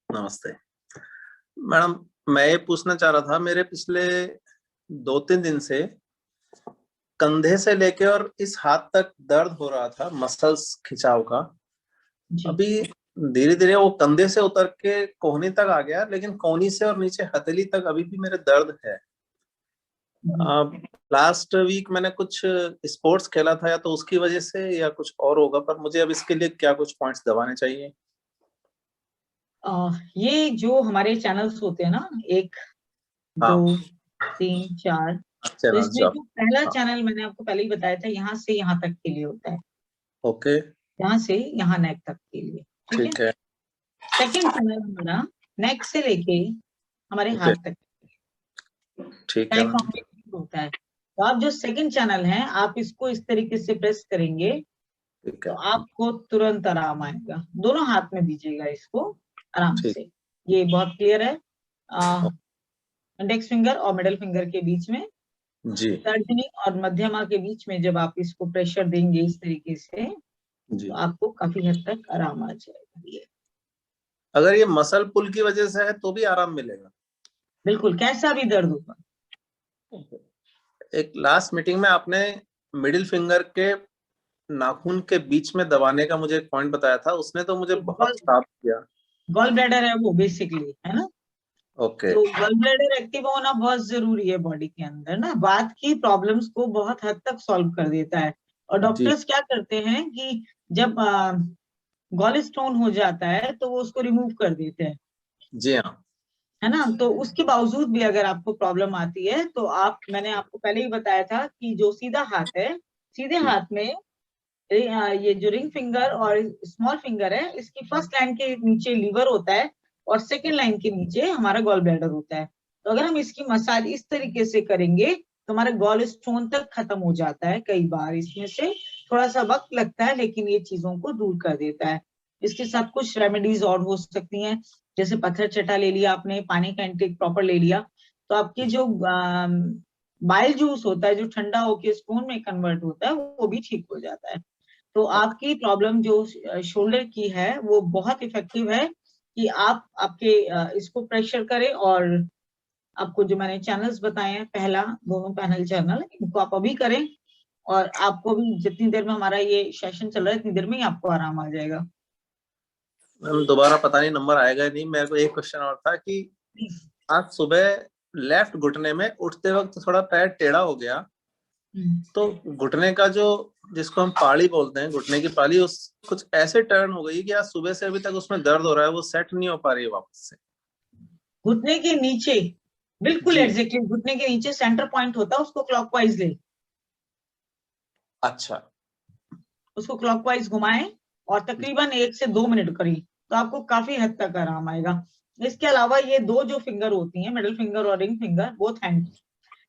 नमस्ते मैडम। मैं ये पूछना चाह रहा था, मेरे पिछले 2-3 दिन से कंधे से लेके और इस हाथ तक दर्द हो रहा था, मसल्स खिंचाव का। जी। अभी धीरे धीरे वो कंधे से उतर के कोहनी तक आ गया, लेकिन कोहनी से और नीचे हथेली तक अभी भी मेरे दर्द है। लास्ट वीक मैंने कुछ स्पोर्ट्स खेला था, या तो उसकी वजह से या कुछ और होगा, पर मुझे अब इसके लिए क्या कुछ पॉइंट्स दबाने चाहिए? ये जो हमारे चैनल्स होते हैं ना, 1 हाँ, 2 3 4, तो चैनल इसमें जॉब। जो पहला हाँ, चैनल मैंने आपको पहले ही बताया था, यहाँ से यहाँ तक के लिए होता है, ओके, यहाँ से यहाँ नेक तक के लिए। ठीक है। ठीक है, सेकंड चैनल हमारा नेक से लेके हमारे ओके, हाथ तक ठीक का है एक मैम, कॉम्बिनेशन होता है। तो आप जो सेकंड चैनल है, आप इसको इस तरीके से प्रेस करेंगे ठीक तो है, आपको तुरंत आराम आएगा। दोनों हाथ में दीजिएगा इसको आराम ठीक, से। ये बहुत क्लियर है। इंडेक्स फिंगर और मिडिल फिंगर के बीच में, जी तर्जनी और मध्यमा के बीच में जब आप इसको प्रेशर देंगे इस तरीके से, जी। तो आपको काफी हद तक आराम आ जाएगा। ये अगर ये मसल पुल की वजह से है तो भी आराम मिलेगा? बिल्कुल कैसा भी दर्द होगा। एक लास्ट मीटिंग में आपने मिडिल फिंगर के नाखून के बीच में दबाने का मुझे एक पॉइंट बताया था, उसने तो मुझे बहुत साफ किया। गॉल ब्लैडर है वो बेसिकली, है ना। ओके, तो गॉल ब्लैडर एक्टिव होना बहुत जरूरी है बॉडी के अंदर ना, बात की प्रॉब्लम्स को बहुत हद तक सॉल्व कर देता है। और जी डॉक्टर्स क्या करते हैं कि जब गॉल स्टोन हो जाता है तो वो उसको रिमूव कर देते हैं, जी हाँ, है ना। तो उसके बावजूद भी अगर आपको प्रॉब्लम आती है तो मैंने आपको पहले ही बताया था कि जो सीधा हाथ है, सीधे जी हाथ में ये जो रिंग फिंगर और स्मॉल फिंगर है, इसकी फर्स्ट लाइन के नीचे लीवर होता है और सेकेंड लाइन के नीचे हमारा गॉल ब्लैडर होता है। तो अगर हम इसकी मसाज इस तरीके से करेंगे तो हमारा गॉल स्टोन तक खत्म हो जाता है। कई बार इसमें से थोड़ा सा वक्त लगता है, लेकिन ये चीजों को दूर कर देता है। इसके साथ कुछ रेमेडीज और हो सकती हैं, जैसे पत्थर चटा ले लिया आपने, पानी का इंटेक प्रॉपर ले लिया, तो आपके जो बाइल जूस होता है जो ठंडा होके स्टोन में कन्वर्ट होता है, वो भी ठीक हो जाता है। तो आपकी प्रॉब्लम जो शोल्डर की है वो बहुत इफेक्टिव है कि आप आपके इसको प्रेशर करें। और आपको जो मैंने चैनल्स बताए हैं, पहला दोनों पैनल चैनल, इनको आप अभी करें और आपको भी जितनी देर में हमारा ये सेशन चल रहा है, इतनी देर में ही आपको आराम आ जाएगा। मैम, दोबारा पता नहीं नंबर आएगा या नहीं। मेरे को एक क्वेश्चन और था कि प्लीज। आज सुबह लेफ्ट घुटने में उठते वक्त थोड़ा पैर टेढ़ा हो गया, तो घुटने का जो, जिसको हम पाड़ी बोलते हैं, घुटने की पाली, उस कुछ ऐसे टर्न हो गई कि आज सुबह से अभी तक उसमें दर्द हो रहा है, वो सेट नहीं हो पा रही है वापस से। घुटने के नीचे, बिल्कुल जी, एग्जैक्टली घुटने के नीचे सेंटर पॉइंट होता है, उसको क्लॉकवाइज ले, अच्छा, उसको क्लॉकवाइज घुमाएं और तकरीबन 1 से 2 मिनट करें, तो आपको काफी हद तक आराम आएगा। इसके अलावा ये दो जो फिंगर होती हैं, मिडिल फिंगर और रिंग फिंगर, बोथ हैंड,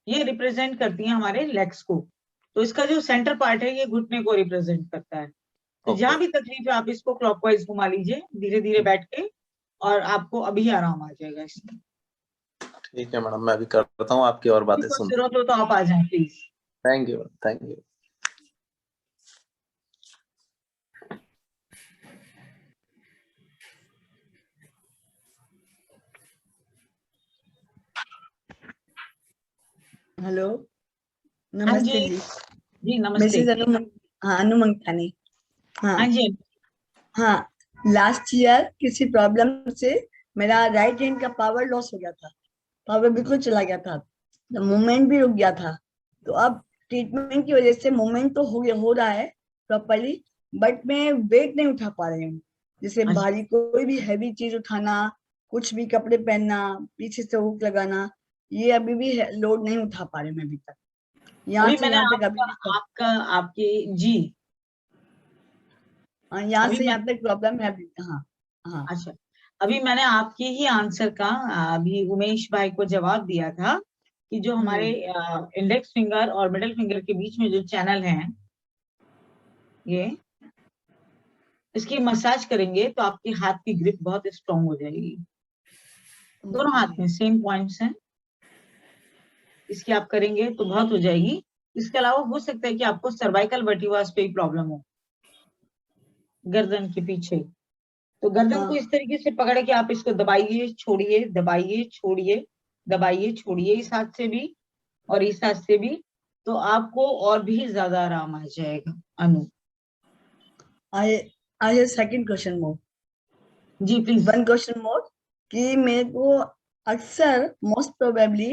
ये रिप्रेजेंट करती हैं हमारे लेग्स को। तो इसका जो सेंटर पार्ट है ये घुटने को रिप्रेजेंट करता है। तो ओके, जहां भी तकलीफ है आप इसको क्लॉकवाइज घुमा लीजिए धीरे धीरे बैठ के, और आपको अभी आराम आ जाएगा इसमें। ठीक है मैडम, मैं अभी करता हूँ, आपकी और बातें कोई सुन। जरूरत हो तो आप आ जाएं please. Thank you, thank you. Hello, हाँ नमस्ते जी। जी। जी नमस्ते। मिसेज अनु मंगतानी। हाँ हाँ जी। हाँ। लास्ट ईयर किसी प्रॉब्लम से मेरा राइट हैंड का पावर लॉस हो गया था, पावर बिल्कुल चला गया था, तो मूवमेंट भी रुक गया था। तो अब ट्रीटमेंट की वजह से मूवमेंट तो हो रहा है प्रॉपरली, बट मैं वेट नहीं उठा पा रही हूँ। जैसे अच्छा। भारी कोई भी हैवी चीज उठाना, कुछ भी कपड़े पहनना, पीछे से हुक लगाना, ये अभी भी लोड नहीं उठा पा रही मैं अभी तक। यहाँ अभी से मैंने यहाँ तक अभी आपका भी सब, आपका आपके जी, यहाँ अभी से मैं, यहाँ तक प्रॉब्लम है अभी। हाँ हाँ। अच्छा, अभी मैंने आपके ही आंसर का अभी उमेश भाई को जवाब दिया था कि जो हमारे इंडेक्स फिंगर और मिडिल फिंगर के बीच में जो चैनल है, ये इसकी मसाज करेंगे तो आपके हाथ की ग्रिप बहुत स्ट्रांग हो जाएगी। दोनों हाथ में सेम पॉइंट्स हैं, इसकी आप करेंगे तो बहुत हो जाएगी। इसके अलावा हो सकता है कि आपको सर्वाइकल वर्टिब्रास पे प्रॉब्लम हो, गर्दन के पीछे, तो गर्दन हाँ। को इस तरीके से पकड़ के आप इसको दबाइए छोड़िए, दबाइए छोड़िए, दबाइए छोड़िए, इस हाथ से भी और इस हाथ से भी, तो आपको और भी ज्यादा आराम आ जाएगा। Anu I I have second question more, जी प्लीज। वन क्वेश्चन मोर, कि मेरे को अक्सर मोस्ट प्रोबेबली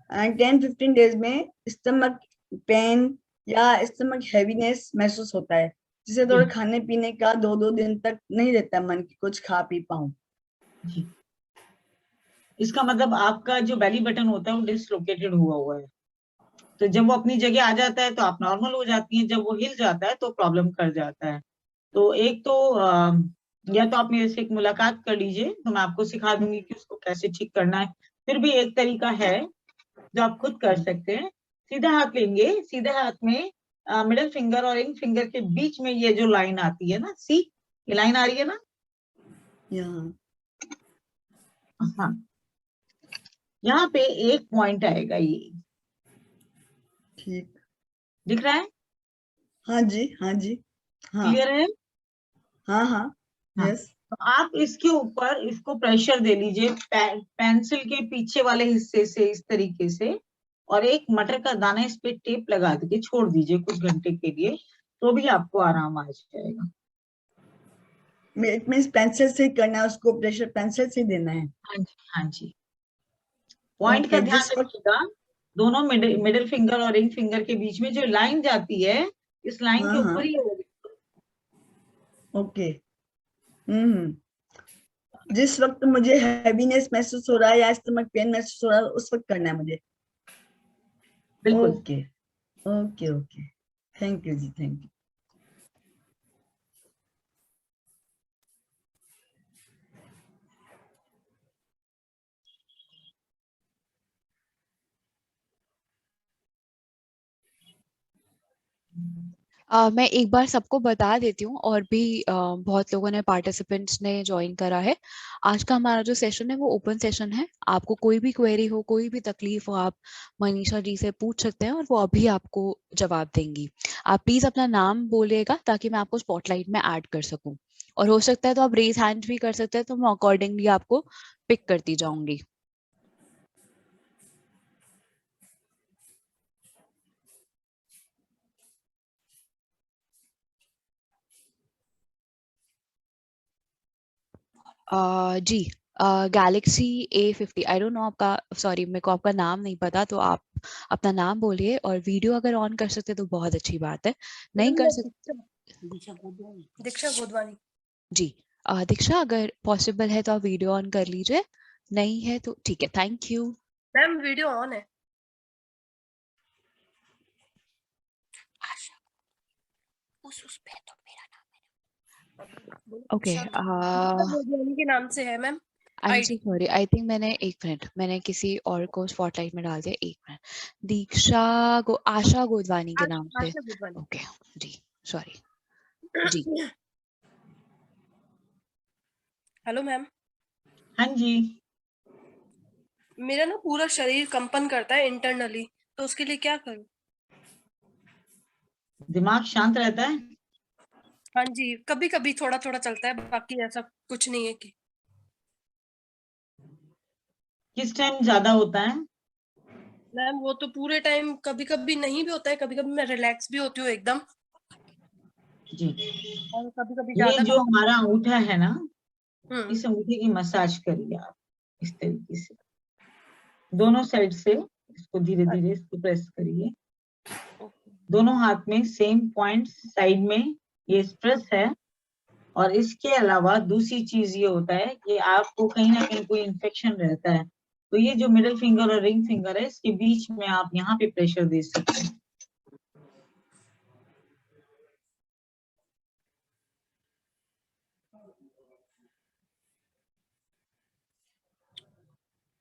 10-15 डेज में स्टमक पेन या स्टमक हैवीनेस महसूस होता है, जिसे थोड़ा खाने पीने का 2-2 दिन तक नहीं रहता मन की कुछ खा पी पाऊं। जी, इसका मतलब आपका जो बेली बटन होता है वो डिसलोकेटेड हुआ है। तो जब वो अपनी जगह आ जाता है तो आप नॉर्मल हो जाती हैं, जब वो हिल जाता है तो प्रॉब्लम कर जाता है। तो एक तो या तो आप मेरे से एक मुलाकात कर लीजिए, तो मैं आपको सिखा दूंगी कि उसको कैसे ठीक करना है। फिर भी एक तरीका है जो आप खुद कर सकते हैं। सीधा हाथ लेंगे, सीधे हाथ में मिडिल फिंगर और रिंग फिंगर के बीच में ये जो लाइन आती है ना, सी ये लाइन आ रही है ना, यहाँ हाँ, यहाँ पे एक पॉइंट आएगा, ये ठीक। दिख रहा है? हाँ जी, हाँ जी, हाँ क्लियर है? हाँ हाँ, हाँ, यस। तो आप इसके ऊपर इसको प्रेशर दे लीजिए पेंसिल के पीछे वाले हिस्से से इस तरीके से, और एक मटर का दाना इस पे टेप लगा के छोड़ दीजिए कुछ घंटे के लिए, तो भी आपको आराम आ जाएगा। इट मीन्स पेंसिल से ही करना है उसको, प्रेशर पेंसिल से ही देना है? हाँ जी, हाँ जी। पॉइंट का ओके, ध्यान जिस वक्त, रखिएगा, दोनों मिडिल फिंगर और रिंग फिंगर के बीच में जो लाइन जाती है, इस लाइन हाँ के हाँ, ऊपर ही होगी। ओके। हम्म। जिस वक्त मुझे हैवीनेस महसूस हो रहा है या स्टमक पेन महसूस हो रहा है उस वक्त करना है मुझे? बिल्कुल। Okay okay okay, thank you जी, थैंक यू। मैं एक बार सबको बता देती हूँ, और भी बहुत लोगों ने पार्टिसिपेंट्स ने ज्वाइन करा है। आज का हमारा जो सेशन है वो ओपन सेशन है। आपको कोई भी क्वेरी हो, कोई भी तकलीफ हो, आप मनीषा जी से पूछ सकते हैं और वो अभी आपको जवाब देंगी। आप प्लीज अपना नाम बोलिएगा ताकि मैं आपको स्पॉटलाइट में ऐड कर सकूं, और हो सकता है तो आप रेज हैंड भी कर सकते हैं, तो मैं अकॉर्डिंगली आपको पिक करती जाऊंगी। जी, Galaxy A50, I don't know आपका, सॉरी मेरे को आपका नाम नहीं पता, तो आप अपना नाम बोलिए, और वीडियो अगर ऑन कर सकते तो बहुत अच्छी बात है, नहीं कर सकते। दीक्षा गोदवानी। जी, दीक्षा अगर पॉसिबल है तो आप वीडियो ऑन कर लीजिए, नहीं है तो ठीक है, thank you. Ma'am video on है। उस पे तो मेरा नाम ओके, गोदवानी के नाम से है ma'am. I am so ID sorry, I think मैंने, एक मिनट, मैंने किसी और को स्पॉटलाइट में डाल दिया, एक मिनट। दीक्षा आशा गोदवानी के नाम से। आशा गोदवानी। ओके जी, सॉरी जी। हेलो मैम, हाँ जी, मेरा ना पूरा शरीर कंपन करता है इंटरनली, तो उसके लिए क्या करूं? दिमाग शांत रहता है? हाँ जी, कभी कभी थोड़ा थोड़ा चलता है, बाकी ऐसा कुछ नहीं है कि। किस टाइम ज्यादा होता है? मैम वो तो पूरे टाइम, कभी कभी नहीं भी होता है, कभी कभी मैं रिलैक्स भी होती हूँ एकदम, जी, और कभी कभी ये ज्यादा जो कंपन। हमारा अंगूठा है ना, हम्म। इस अंगूठे की मसाज करिए आप इस तरीके से, दोनों साइड से इसको धीरे धीरे इसको प्रेस करिए, दोनों हाथ में सेम पॉइंट साइड में ये स्ट्रेस है। और इसके अलावा दूसरी चीज ये होता है कि आपको कहीं ना कहीं कोई इन्फेक्शन रहता है, तो ये जो मिडिल फिंगर और रिंग फिंगर है इसके बीच में आप यहाँ पे प्रेशर दे सकते हैं।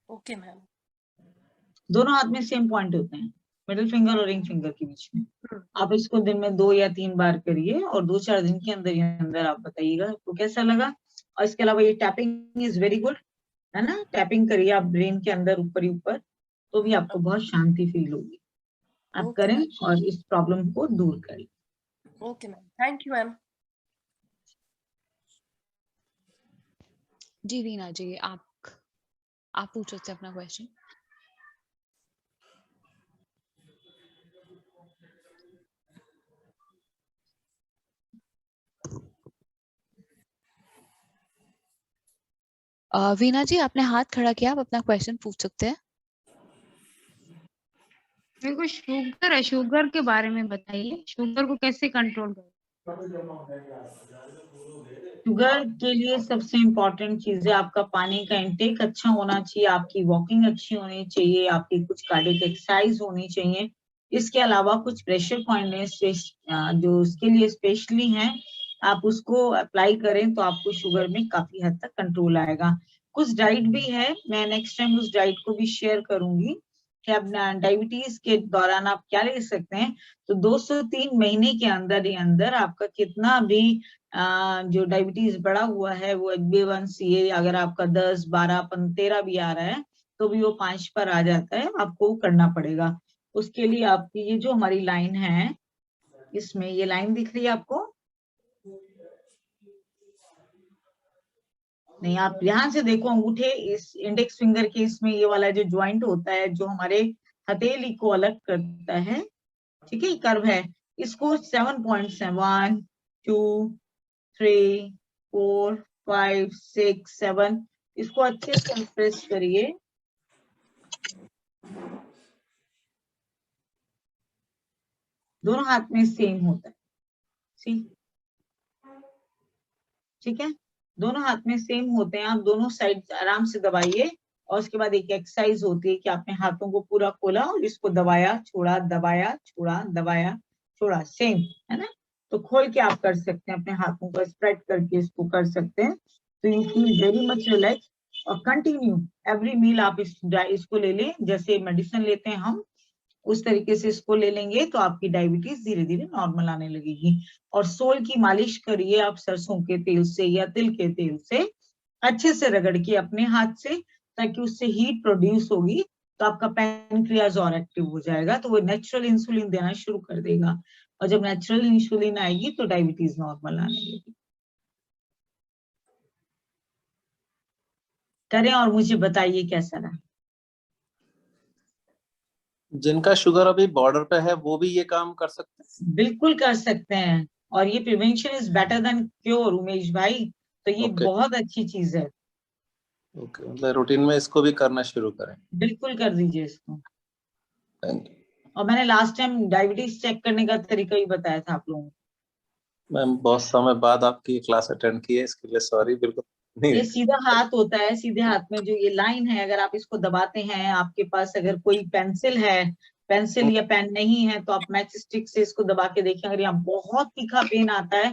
Okay ma'am. दोनों हाथ में सेम पॉइंट होते हैं, मिडिल फिंगर और रिंग फिंगर के बीच में। आप इसको दिन में 2 या 3 बार करिए, और 2-4 दिन के अंदर ही अंदर आप बताइएगा आपको कैसा लगा। और इसके अलावा ये टैपिंग इज वेरी गुड, है ना, टैपिंग करिए आप ब्रेन के अंदर ऊपर ही ऊपर, तो भी आपको बहुत शांति फील होगी। आप ओके करें मैम। और इस प्रॉब्लम को दूर करें। Okay ma'am, thank you ma'am. जी वीना जी, आप पूछ सकते हैं अपना क्वेश्चन। वीना जी, आपने हाथ खड़ा किया, आप अपना क्वेश्चन पूछ सकते हैं। मेरे को शुगर है, शुगर के बारे में बताइए, शुगर को कैसे कंट्रोल करें? शुगर के लिए सबसे इम्पोर्टेंट चीज है आपका पानी का इंटेक अच्छा होना चाहिए, आपकी वॉकिंग अच्छी होनी चाहिए, आपकी कुछ कार्डियक एक्सरसाइज होनी चाहिए। इसके अलावा कुछ प्रेशर पॉइंट जो उसके लिए स्पेशली हैं, आप उसको अप्लाई करें तो आपको शुगर में काफी हद तक कंट्रोल आएगा। कुछ डाइट भी है, मैं नेक्स्ट टाइम उस डाइट को भी शेयर करूंगी कि आप डायबिटीज के दौरान आप क्या ले सकते हैं। तो 2 से 3 महीने के अंदर ही अंदर आपका कितना भी जो डायबिटीज बढ़ा हुआ है वो HbA1c अगर आपका 10, 12, 13 भी आ रहा है तो भी वो 5 पर आ जाता है, आपको करना पड़ेगा। उसके लिए आपकी ये जो हमारी लाइन है, इसमें ये लाइन दिख रही है आपको? नहीं, आप ध्यान से देखो अंगूठे, इस इंडेक्स फिंगर के इसमें ये वाला जो ज्वाइंट होता है जो हमारे हथेली को अलग करता है, ठीक है, कर्व है, इसको 7 पॉइंट्स है, 1, 2, 3, 4, 5, 6, 7, इसको अच्छे से प्रेस करिए। दोनों हाथ में सेम होता है, ठीक है, दोनों हाथ में सेम होते हैं। आप दोनों साइड आराम से दबाइए और उसके बाद एक एक्सरसाइज होती है कि आपने हाथों को पूरा खोला और इसको दबाया छोड़ा, दबाया छोड़ा, दबाया छोड़ा, सेम है ना। तो खोल के आप कर सकते हैं, अपने हाथों को स्प्रेड करके इसको कर सकते हैं, तो you feel very much relax. और कंटिन्यू एवरी मील आप इसको ले लें, जैसे मेडिसिन लेते हैं हम उस तरीके से इसको ले लेंगे तो आपकी डायबिटीज धीरे धीरे नॉर्मल आने लगेगी। और सोल की मालिश करिए आप सरसों के तेल से या तिल के तेल से, अच्छे से रगड़ के अपने हाथ से, ताकि उससे हीट प्रोड्यूस होगी तो आपका पैनक्रियाज और एक्टिव हो जाएगा, तो वो नेचुरल इंसुलिन देना शुरू कर देगा। और जब नेचुरल इंसुलिन आएगी तो डायबिटीज नॉर्मल आने लगेगी। करें और मुझे बताइए कैसा रहा। जिनका शुगर अभी बॉर्डर पे है वो भी ये काम कर सकते हैं? बिल्कुल कर सकते हैं, और ये prevention is better than cure Umesh भाई, तो ये बहुत अच्छी चीज है। ओके, मतलब रूटीन में इसको भी करना शुरू करें। बिल्कुल कर दीजिए इसको। थैंक यू और मैंने लास्ट टाइम डायबिटीज चेक करने का तरीका भी बताया था आप लोगों को। मैम, बहुत समय बाद आपकी क्लास अटेंड की है, इसके लिए सॉरी, बिल्कुल नहीं। ये सीधा हाथ होता है, सीधे हाथ में जो ये लाइन है, अगर आप इसको दबाते हैं, आपके पास अगर कोई पेंसिल है, पेंसिल या पेन नहीं है तो आप मैच स्टिक से इसको दबा के देखें, अगर यहाँ बहुत तीखा पेन आता है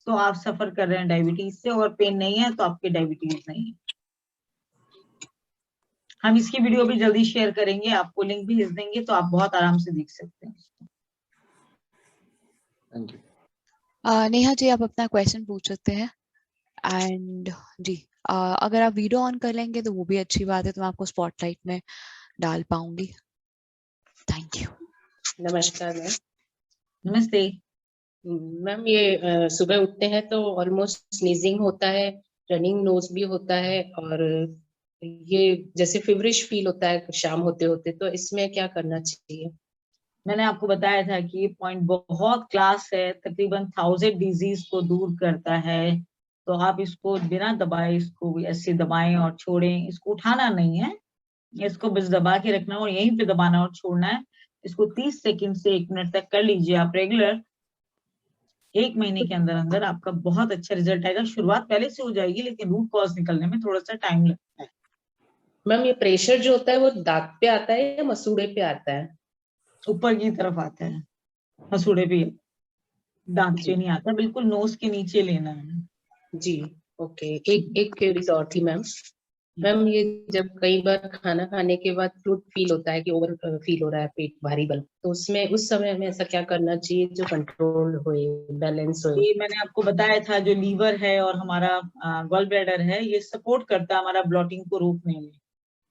तो आप सफर कर रहे हैं डायबिटीज से, और पेन नहीं है तो आपकी डायबिटीज नहीं है। हम इसकी वीडियो भी जल्दी शेयर करेंगे, आपको लिंक भी भेज देंगे तो आप बहुत आराम से देख सकते हैं। Thank you. नेहा जी, आप अपना क्वेश्चन पूछ सकते हैं। एंड जी, अगर आप वीडियो ऑन कर लेंगे तो वो भी अच्छी बात है, तो मैं आपको स्पॉटलाइट में डाल पाऊंगी। Thank you. नमस्कार मैम। नमस्ते मैम, ये सुबह उठते हैं तो ऑलमोस्ट स्नीजिंग होता है, रनिंग नोज भी होता है, और ये जैसे फीवरिश फील होता है शाम होते होते, तो इसमें क्या करना चाहिए? मैंने आपको बताया था कि ये पॉइंट बहुत क्लास है, तकरीबन 1000 डिजीज को दूर करता है। तो आप इसको बिना दबाए, इसको ऐसे दबाएं और छोड़ें, इसको उठाना नहीं है, इसको बस दबा के रखना और यहीं पे दबाना और छोड़ना है। इसको 30 सेकंड से 1 मिनट तक कर लीजिए आप रेगुलर। 1 महीने के अंदर अंदर आपका बहुत अच्छा रिजल्ट आएगा। शुरुआत पहले से हो जाएगी लेकिन रूट कॉज निकलने में थोड़ा सा टाइम लगता है। मैम, ये प्रेशर जो होता है वो दांत पे आता है या मसूड़े पे आता है? ऊपर की तरफ आता है, मसूड़े पे, दांत पे नहीं आता, बिल्कुल नोज के नीचे लेना है। जी, ओके। एक क्वेरी और थी मैम। मैम, ये जब कई बार खाना खाने के बाद फ्लूट फील होता है कि ओवर फील हो रहा है, पेट भारी बन, तो उसमें उस समय में ऐसा क्या करना चाहिए जो कंट्रोल होए, बैलेंस होए? ये मैंने आपको बताया था, जो लीवर है और हमारा गॉल ब्लैडर है, ये सपोर्ट करता है हमारा ब्लॉटिंग को रोकने में,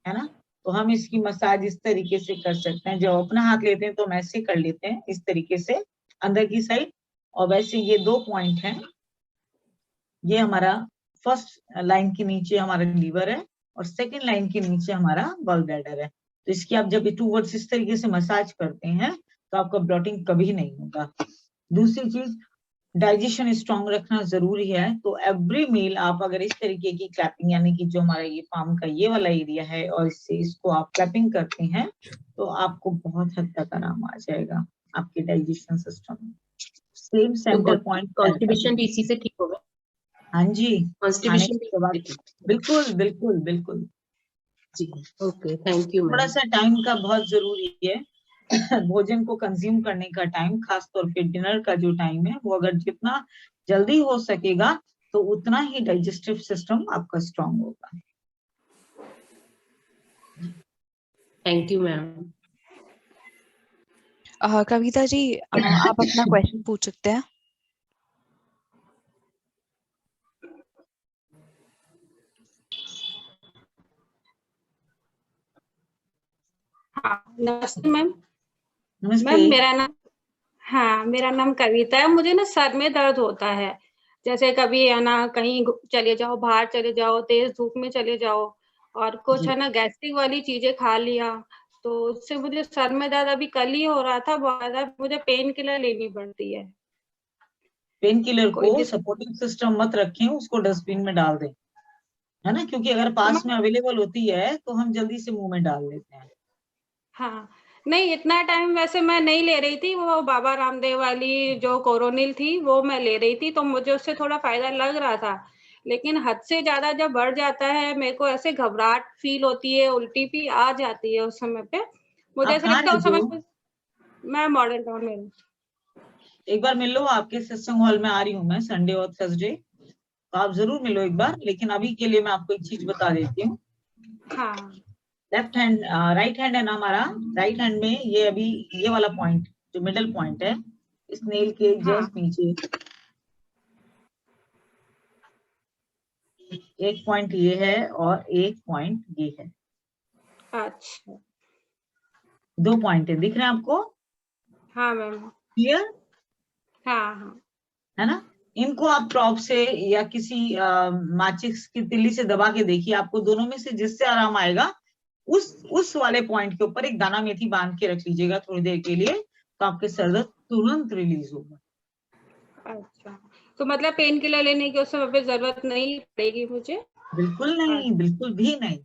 है ना। तो हम इसकी मसाज इस तरीके से कर सकते हैं, जब अपना हाथ लेते हैं तो हम ऐसे कर लेते हैं इस तरीके से अंदर की साइड, और वैसे ये 2 पॉइंट हैं, ये हमारा फर्स्ट लाइन के नीचे हमारा लीवर है और सेकंड लाइन के नीचे हमारा गॉल ब्लैडर है। तो इसकी आप जब 2 वर्ड्स इस तरीके से मसाज करते हैं तो आपका ब्लॉटिंग कभी नहीं होगा। दूसरी चीज, डाइजेशन स्ट्रांग रखना जरूरी है। तो एवरी मील आप अगर इस तरीके की क्लैपिंग, यानी कि जो हमारा ये पाम का ये वाला एरिया है और इसको आप क्लैपिंग करते हैं तो आपको बहुत हद तक आराम आ जाएगा आपके डाइजेशन सिस्टम में। सेम सेंटर पॉइंट कॉन्स्टिपेशन भी इसी से ठीक होगा। हाँ जी, खाने कॉन्स्टिपेशन के बाद बिल्कुल बिल्कुल बिल्कुल जी। Okay, thank you. थोड़ा सा टाइम का बहुत जरूरी है भोजन को कंज्यूम करने का टाइम, खासतौर पे डिनर का जो टाइम है, वो अगर जितना जल्दी हो सकेगा तो उतना ही डाइजेस्टिव सिस्टम आपका स्ट्रांग होगा। Thank you ma'am. Kavita ji आप अपना क्वेश्चन पूछ सकते हैं। हाँ, नमस्ते मैम। नमस्ते। मैम मेरा नाम कविता है। मुझे ना सर में दर्द होता है, जैसे कभी है ना कहीं चले जाओ, बाहर चले जाओ, तेज धूप में चले जाओ और कुछ है ना गैस्ट्रिक वाली चीजें खा लिया तो उससे मुझे सर में दर्द अभी कल ही हो रहा था बहुत ज्यादा। मुझे पेन किलर लेनी पड़ती है। पेन किलर को कोई सपोर्टिंग सिस्टम मत रखें, उसको डस्टबिन में डाल दें, है ना, क्योंकि अगर पास में अवेलेबल होती है तो हम जल्दी से मुंह में डाल लेते हैं। हाँ, नहीं इतना टाइम वैसे मैं नहीं ले रही थी, वो बाबा रामदेव वाली जो कोरोनिल थी वो मैं ले रही थी तो मुझे उससे थोड़ा फायदा लग रहा था, लेकिन हद से ज्यादा जब बढ़ जाता है मेरे को ऐसे घबराहट फील होती है, उल्टी भी आ जाती है उस समय पे। मुझे आप ऐसा कहाँ लगता है उस रहते समय हो? पे मैं मॉडल टाउन में हूँ। एक बार मिलो, आपके सत्संग हॉल में आ रही हूँ मैं संडे और थर्सडे, तो आप जरूर मिलो एक बार। लेकिन अभी के लिए मैं आपको एक चीज बता देती हूँ। हाँ, लेफ्ट हैंड, राइट हैंड है ना हमारा, राइट हैंड में ये अभी ये वाला पॉइंट जो मिडल पॉइंट है, इस नेल के हाँ, जस्ट नीचे एक पॉइंट ये है और एक पॉइंट ये है। अच्छा, 2 पॉइंट है, दिख रहे हैं आपको? हाँ मैम, क्लियर हाँ हाँ, है ना? इनको आप टॉप से या किसी माचिस की तिल्ली से दबा के देखिए, आपको दोनों में से जिससे आराम आएगा उस वाले पॉइंट के ऊपर एक दाना मेथी बांध के रख लीजिएगा थोड़ी देर के लिए, तो आपके सर दर्द तुरंत रिलीज होगा। अच्छा, तो मतलब पेन किलर लेने की उस समय पे जरूरत नहीं पड़ेगी मुझे? बिल्कुल नहीं, बिल्कुल भी नहीं।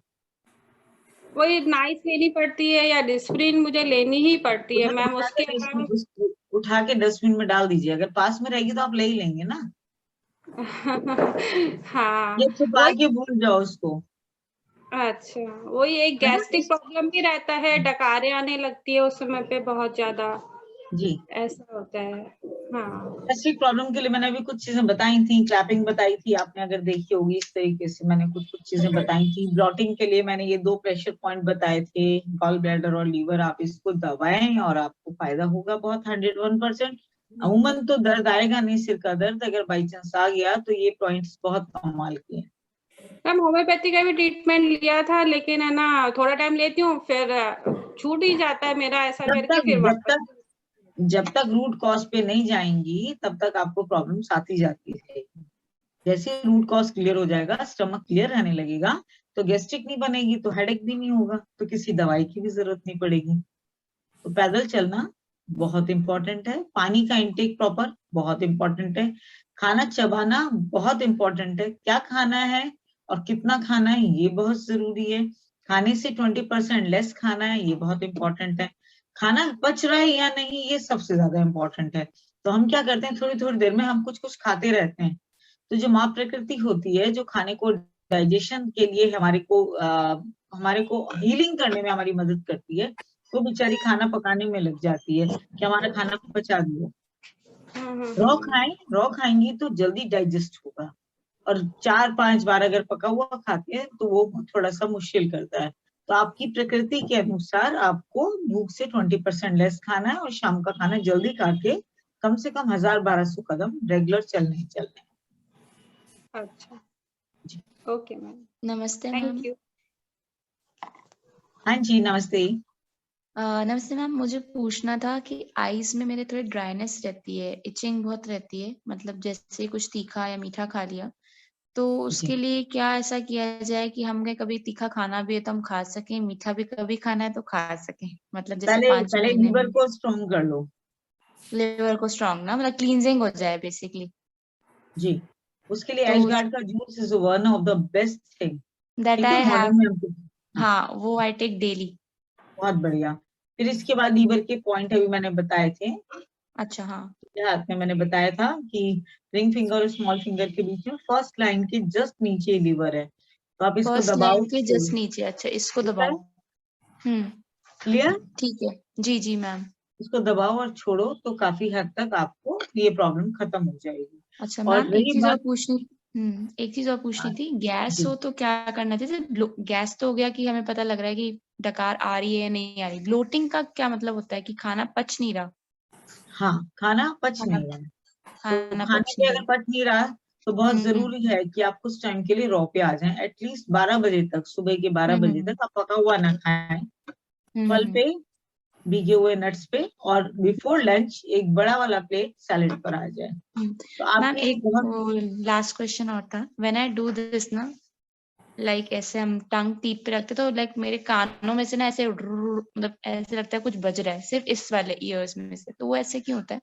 वही नाइस लेनी पड़ती है या डिस्प्रिन मुझे लेनी ही पड़ती है मैम? उसके अलावा उठा के डस्टबिन में डाल दीजिए, अगर पास में रहेगी तो आप ले ही लेंगे ना। हाँ, ये छुपा वही। के भूल जाओ उसको, अच्छा, वही एक है ना? गैस्ट्रिक प्रॉब्लम भी रहता है, डकारें आने लगती है उस समय पे बहुत ज्यादा, जी, ऐसा होता है। हाँ, गैस्ट्रिक प्रॉब्लम के लिए मैंने अभी कुछ चीजें बताई थी, क्लैपिंग बताई थी आपने, अगर देखी होगी इस तरीके से मैंने कुछ चीजें बताई थी। ब्लॉटिंग के लिए मैंने ये 2 प्रेशर पॉइंट बताए थे, गॉल ब्लैडर और लीवर। आप इसको दबाएं और आपको फायदा होगा बहुत 101%। अमूमन तो दर्द आएगा नहीं, सिर का दर्द अगर बाई चांस आ गया तो ये पॉइंट्स बहुत कमाल के हैं। मैम होम्योपैथी का भी ट्रीटमेंट लिया था लेकिन है ना थोड़ा टाइम लेती हूँ फिर छूट ही जाता है मेरा, ऐसा करके फिर वापस। जब तक रूट कॉज पे नहीं जाएंगी तब तक आपको प्रॉब्लम आती जाती है। जैसे रूट कॉज क्लियर हो जाएगा, स्टमक क्लियर रहने लगेगा, तो गैस्ट्रिक नहीं बनेगी, तो हेडेक भी नहीं होगा, तो किसी दवाई की भी जरूरत नहीं पड़ेगी। तो पैदल चलना बहुत इंपॉर्टेंट है, पानी का इंटेक प्रॉपर बहुत इंपॉर्टेंट है, खाना चबाना बहुत इंपॉर्टेंट है, क्या खाना है और कितना खाना है ये बहुत जरूरी है। खाने से 20% लेस खाना है, ये बहुत इंपॉर्टेंट है। खाना पच रहा है या नहीं, ये सबसे ज्यादा इंपॉर्टेंट है। तो हम क्या करते हैं, थोड़ी थोड़ी देर में हम कुछ खाते रहते हैं। तो जो माँ प्रकृति होती है, जो खाने को डाइजेशन के लिए हमारे को हीलिंग करने में हमारी मदद करती है, वो बेचारी खाना पकाने में लग जाती है कि हमारा खाना पचा दिया। रॉ खाएंगी तो जल्दी डाइजेस्ट होगा, और 4-5 बार अगर पका हुआ खाते हैं तो वो थोड़ा सा मुश्किल करता है। तो आपकी प्रकृति के अनुसार आपको भूख से 20% लेस खाना है, और शाम का खाना जल्दी खा के कम से कम 1000-1200 कदम रेगुलर चलने चलने। अच्छा, ओके मैम, नमस्ते मैम। Thank you. हाँ जी, नमस्ते। नमस्ते मैम, मुझे पूछना था कि आईज में मेरे थोड़ी ड्राइनेस रहती है, इचिंग बहुत रहती है, मतलब जैसे कुछ तीखा या मीठा खा लिया तो उसके लिए क्या ऐसा किया जाए कि हमें कभी तीखा खाना भी है तो हम खा सकें, मीठा भी कभी खाना है तो खा सकें, मतलब जैसे पहले 5 पहले महीने लीवर में को स्ट्रॉन्ग कर लो। लिवर को स्ट्रॉन्ग ना, मतलब क्लींजिंग हो जाए बेसिकली। जी, उसके लिए तो एशगार्ड का juice is one of the best thing. That ठीक है, आई हैव, मॉर्निंग में हमको। हाँ वो आई टेक डेली। बहुत बढ़िया। फिर इसके बाद लीवर के पॉइंट अभी मैंने बताए थे, अच्छा हाँ, हाथ में मैंने बताया था कि रिंग फिंगर और स्मॉल फिंगर के बीच में फर्स्ट लाइन के जस्ट नीचे लीवर है, तो आप इसको फर्स्ट दबाओ। लाइन के जस्ट नीचे, अच्छा इसको दबाओ। क्लियर? ठीक है, जी जी मैम। इसको दबाओ और छोड़ो तो काफी हद तक आपको ये प्रॉब्लम खत्म हो जाएगी। अच्छा और मैम, रही बात, एक चीज और पूछनी थी, गैस हो तो क्या करना चाहिए? गैस तो हो गया कि हमें पता लग रहा है कि डकार आ रही है या नहीं आ रही, ब्लोटिंग का क्या मतलब होता है कि खाना पच नहीं रहा? हाँ, खाना पच खाना नहीं रहा है, तो खाना खाने पच पे नहीं अगर रहा। पच नहीं रहा तो बहुत जरूरी है कि आप कुछ टाइम के लिए रॉ पे आ जाएं, एटलीस्ट 12 बजे तक, सुबह के 12 बजे तक आप पका हुआ ना खाएं। फल पे, भीगे हुए नट्स पे, और बिफोर लंच एक बड़ा वाला प्लेट सैलेड पर आ जाए। तो मैम आपके एक लास्ट क्वेश्चन और था, व्हेन आई डू दिस ना, लाइक ऐसे हम टंग टीप पे रखते तो लाइक मेरे कानों में से ना ऐसे मतलब ऐसे लगता है कुछ बज रहा है सिर्फ इस वाले ईयर्स में से, तो वो ऐसे क्यों होता है?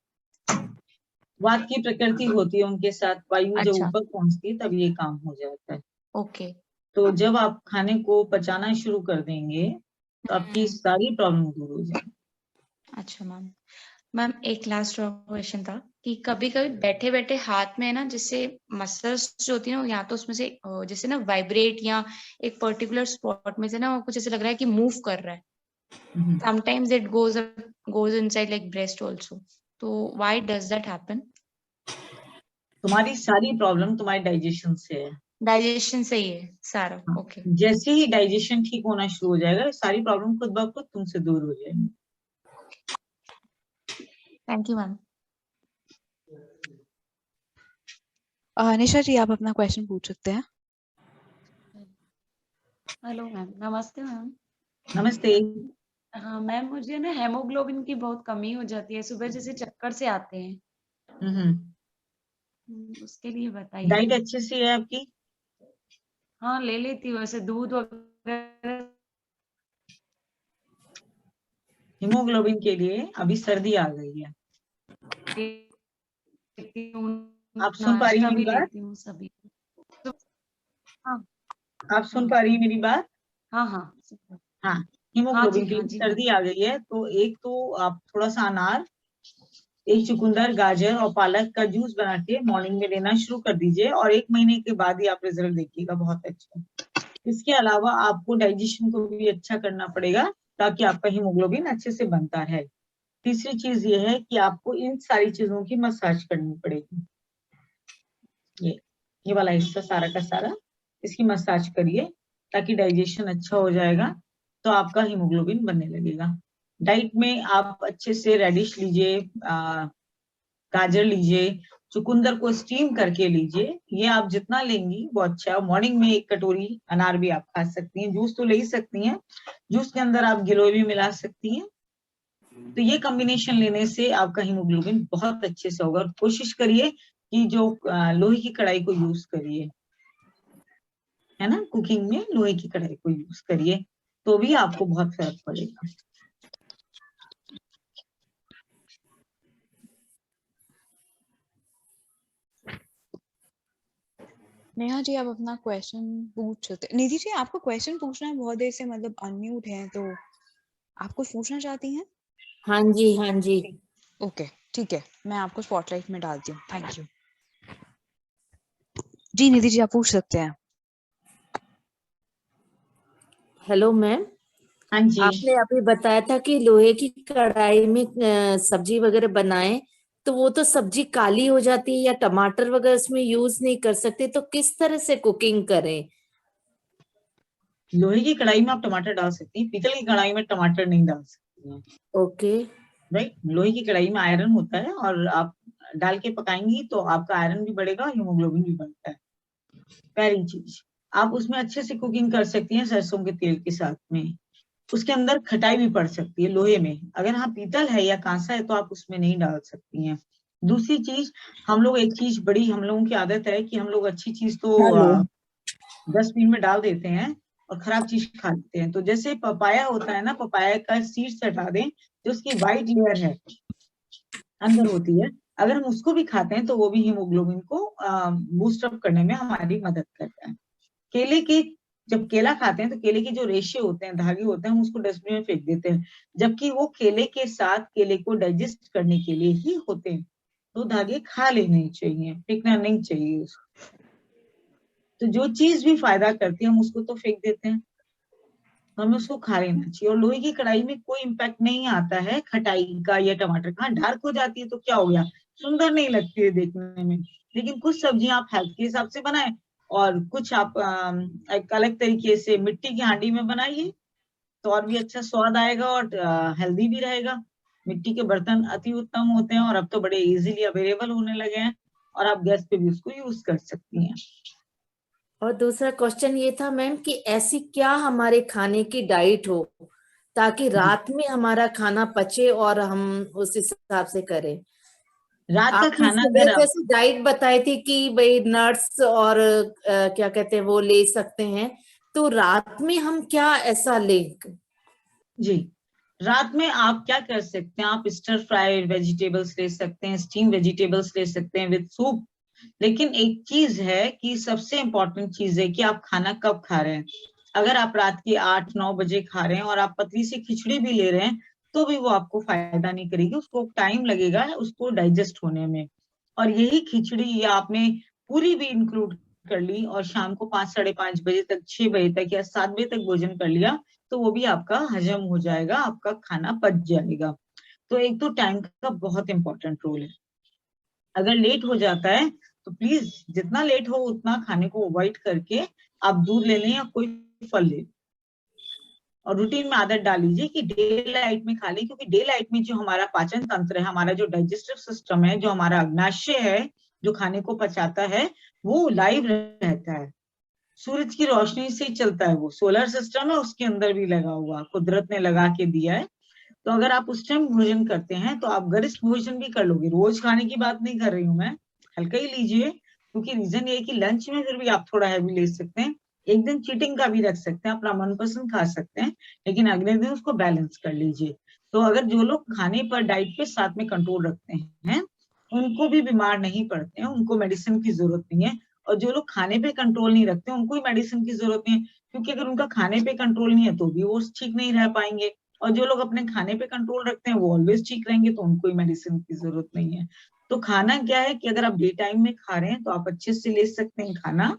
वात की प्रकृति होती है उनके साथ, वायु जब अच्छा, ऊपर पहुंचती है तब ये काम हो जाता है। ओके। तो जब आप खाने को पचाना शुरू कर देंगे तो आपकी सारी प्रॉब्लम दूर हो जाएगी। अच्छा मैम, मैम एक लास्ट क्वेश्चन था कि कभी कभी बैठे बैठे हाथ में ना जैसे मसल्स जो होती है ना, या तो उसमें से जैसे ना वाइब्रेट या एक पर्टिकुलर स्पॉट में से ना कुछ ऐसे लग रहा है कि मूव कर रहा है, sometimes it goes inside like breast also, तो व्हाई डज दैट हैपन? तुम्हारी सारी प्रॉब्लम तुम्हारे डाइजेशन से है। डाइजेशन से ही है सारा, ओके। जैसे ही डाइजेशन ठीक होना शुरू हो जाएगा सारी प्रॉब्लम खुद ब खुद तुमसे दूर हो जाएगी। Thank you ma'am. Nisha ji आप अपना क्वेश्चन पूछ सकते हैं। हेलो मैम, नमस्ते मैम। नमस्ते। हाँ मैम, मुझे ना हेमोग्लोबिन की बहुत कमी हो जाती है, सुबह जैसे चक्कर से आते हैं, उसके लिए बताइए। डाइट अच्छे से है आपकी? हाँ ले लेती हूँ, वैसे दूध वगैरह। हीमोग्लोबिन के लिए अभी सर्दी आ गई है, आप सुन पा रही नाश्ता हैं भी मेरी बात? लेती हूँ सभी। तो, हाँ आप सुन पा रही हैं मेरी बात? हाँ हाँ हाँ, हाँ हीमोग्लोबिन जी, के हाँ लिए जी मैम। सर्दी आ गई है, तो एक तो आप थोड़ा सा अनार, एक चुकंदर, गाजर और पालक का जूस बना के मॉर्निंग में लेना शुरू कर दीजिए, और 1 महीने के बाद ही आप रिजल्ट देखिएगा, बहुत अच्छा। इसके अलावा आपको डाइजेशन को भी अच्छा करना पड़ेगा ताकि आपका हीमोग्लोबिन अच्छे से बनता रहे। तीसरी चीज ये है कि आपको इन सारी चीजों की मसाज करनी पड़ेगी। ये वाला हिस्सा सारा का सारा इसकी मसाज करिए ताकि डाइजेशन अच्छा हो जाएगा, तो आपका हीमोग्लोबिन बनने लगेगा। डाइट में आप अच्छे से रेडिश लीजिए, गाजर लीजिए, चुकंदर को स्टीम करके लीजिए, ये आप जितना लेंगी वो अच्छा है। मॉर्निंग में 1 कटोरी अनार भी आप खा सकती हैं, जूस तो ले ही सकती हैं, जूस के अंदर आप गिलोय भी मिला सकती हैं। तो ये कॉम्बिनेशन लेने से आपका हीमोग्लोबिन बहुत अच्छे से होगा। और कोशिश करिए कि जो लोहे की कढ़ाई को यूज करिए, है ना, कुकिंग में लोहे की कढ़ाई को यूज करिए, तो भी आपको बहुत फर्क पड़ेगा। नेहा जी आप अपना क्वेश्चन पूछ सकते हैं। निधि जी आपको क्वेश्चन पूछना है, बहुत देर से मतलब अनम्यूट है, तो आप कुछ पूछना चाहती हैं? हाँ जी, हाँ जी। ओके ठीक है, मैं आपको स्पॉटलाइट में डालती हूँ। थैंक यू जी। निधि जी आप पूछ सकते हैं। हेलो मैम, हाँ जी। आपने अभी बताया था कि लोहे की कढ़ाई में सब्जी वगैरह बनाएं, तो वो तो सब्जी काली हो जाती है, या टमाटर वगैरह उसमें यूज नहीं कर सकते, तो किस तरह से कुकिंग करें? लोहे की कढ़ाई में आप टमाटर डाल सकती हैं, पीतल की कढ़ाई में टमाटर नहीं डाल सकती हैं। ओके। राइट, लोहे की कढ़ाई में आयरन होता है, और आप डाल के पकाएंगी तो आपका आयरन भी बढ़ेगा, हीमोग्लोबिन भी बढ़ता है। पहली चीज, आप उसमें अच्छे से कुकिंग कर सकती हैं सरसों के तेल के साथ में। उसके अंदर खटाई भी पड़ सकती है लोहे में, अगर हाँ पीतल है या कांसा है तो आप उसमें नहीं डाल सकती हैं। दूसरी चीज, हम लोग एक चीज बड़ी हम लोगों की आदत है कि हम लोग अच्छी चीज तो डस्टबिन में डाल देते हैं और खराब चीज खा लेते हैं। तो जैसे पपाया होता है ना, पपाया का सीड्स हटा दें, जो उसकी व्हाइट लेयर है अंदर होती है, अगर हम उसको भी खाते हैं तो वो भी हीमोग्लोबिन को बूस्ट अप करने में हमारी मदद करता है। केले की, जब केला खाते हैं तो केले के जो रेशे होते हैं, धागे होते हैं, हम उसको डस्टबिन में फेंक देते हैं, जबकि वो केले के साथ केले को डाइजेस्ट करने के लिए ही होते हैं। तो धागे खा लेने चाहिए, फेंकना नहीं चाहिए उसको। तो जो चीज भी फायदा करती है हम उसको तो फेंक देते हैं, हमें उसको खा लेना चाहिए। और लोहे की कढ़ाई में कोई इम्पैक्ट नहीं आता है खटाई का या टमाटर का। डार्क हो जाती है तो क्या हो गया, सुंदर नहीं लगती है देखने में, लेकिन कुछ सब्जियां आप हेल्थ के हिसाब से बनाएं और कुछ आप एक अलग तरीके से मिट्टी की हांडी में बनाइए तो और भी अच्छा स्वाद आएगा और हेल्दी भी रहेगा। मिट्टी के बर्तन अति उत्तम होते हैं और अब तो बड़े इजीली अवेलेबल होने लगे हैं और आप गैस पे भी उसको यूज कर सकती हैं। और दूसरा क्वेश्चन ये था मैम कि ऐसी क्या हमारे खाने की डाइट हो ताकि रात में हमारा खाना पचे और हम उस हिसाब से करें। रात का आपने खाना सुबह अगर आप जैसे डाइट बताई थी कि भाई नट्स और क्या कहते हैं वो ले सकते हैं, तो रात में हम क्या ऐसा लें? जी, रात में आप क्या कर सकते हैं, आप स्टर फ्राई वेजिटेबल्स ले सकते हैं, स्टीम वेजिटेबल्स ले सकते हैं विद सूप। लेकिन एक चीज है कि सबसे इम्पोर्टेंट चीज है कि आप खाना कब खा रहे हैं। अगर आप रात के 8-9 बजे खा रहे हैं और आप पतली सी खिचड़ी भी ले रहे हैं तो भी वो आपको फायदा नहीं करेगी, उसको टाइम लगेगा उसको डाइजेस्ट होने में। और यही खिचड़ी या आपने पूरी भी इंक्लूड कर ली और शाम को 5-5:30 बजे तक, 6 बजे तक या 7 बजे तक भोजन कर लिया तो वो भी आपका हजम हो जाएगा, आपका खाना पच जाएगा। तो एक तो टाइम का बहुत इंपॉर्टेंट रोल है। अगर लेट हो जाता है तो प्लीज जितना लेट हो उतना खाने को अवॉइड करके आप दूध ले लें या कोई फल ले लें और रूटीन में आदत डाल लीजिए कि डे लाइट में खा लें, क्योंकि डे लाइट में जो हमारा पाचन तंत्र है, हमारा जो डाइजेस्टिव सिस्टम है, जो हमारा अग्नाशय है जो खाने को पचाता है, वो लाइव रहता है, सूरज की रोशनी से ही चलता है। वो सोलर सिस्टम है, उसके अंदर भी लगा हुआ, कुदरत ने लगा के दिया है। तो अगर आप उस टाइम भोजन करते हैं तो आप गरिष्ठ भोजन भी कर लोगे। रोज खाने की बात नहीं कर रही हूँ मैं, हल्का ही लीजिए, क्योंकि रीजन ये है कि लंच में फिर भी आप थोड़ा हैवी ले सकते हैं। एक दिन चीटिंग का भी रख सकते हैं, अपना मनपसंद खा सकते हैं, लेकिन अगले दिन उसको बैलेंस कर लीजिए। तो अगर जो लोग खाने पर डाइट पे साथ में कंट्रोल रखते हैं उनको भी बीमार नहीं पड़ते हैं, उनको मेडिसिन की जरूरत नहीं है। और जो लोग खाने पे कंट्रोल नहीं रखते उनको भी मेडिसिन की जरूरत नहीं है, क्योंकि अगर उनका खाने पे कंट्रोल नहीं है तो भी वो ठीक नहीं रह पाएंगे। और जो लोग अपने खाने पे कंट्रोल रखते हैं वो ऑलवेज ठीक रहेंगे, तो उनको ही मेडिसिन की जरूरत नहीं है। तो खाना क्या है कि अगर आप डे टाइम में खा रहे हैं तो आप अच्छे से ले सकते हैं खाना,